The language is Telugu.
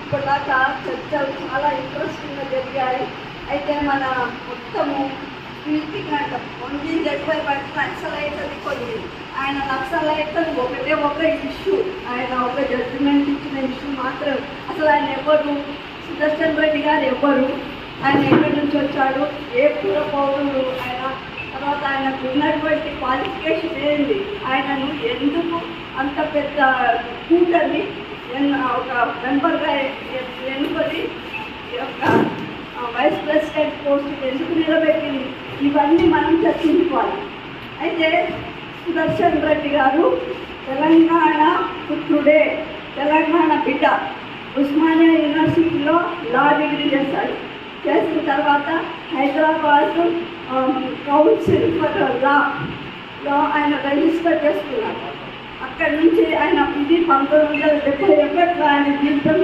ఇప్పటిదాకా చర్చలు చాలా ఇంట్రెస్టింగ్గా జరిగాయి. అయితే మన మొత్తము స్పీకింగ్ అంట ఓన్లీ జడ్వై బట్ నక్సలైట్ అది కొన్ని ఆయన నక్సలైట్ ఒకటే ఒక ఇష్యూ, ఆయన ఒక జడ్జిమెంట్ ఇచ్చిన ఇష్యూ మాత్రం. అసలు ఆయన ఎవరు, సుదర్శన్ రెడ్డి గారు ఎవరు, ఆయన ఎక్కడి నుంచి వచ్చాడు, ఏ పూర్వ పౌరులు ఆయన, తర్వాత ఆయనకు ఉన్నటువంటి క్వాలిఫికేషన్ ఏంటి, ఆయనను ఎందుకు అంత పెద్ద కూటమి ఒక మెంబర్గా ఎన్నుకొని యొక్క వైస్ ప్రెసిడెంట్ పోస్ట్ ఎందుకు నిలబెట్టింది, ఇవన్నీ మనం చర్చించుకోవాలి. అయితే సుదర్శన్ రెడ్డి గారు తెలంగాణ పుత్రుడే, తెలంగాణ బిడ్డ. ఉస్మానియా యూనివర్సిటీలో లా డిగ్రీ చేశాడు. చేసిన తర్వాత హైదరాబాద్ కౌన్సిల్ ఫర్ లాలో ఆయన రిజిస్టర్ చేసుకున్నారు. అక్కడి నుంచి ఆయన ఇది 1971లో ఆయన జీవితం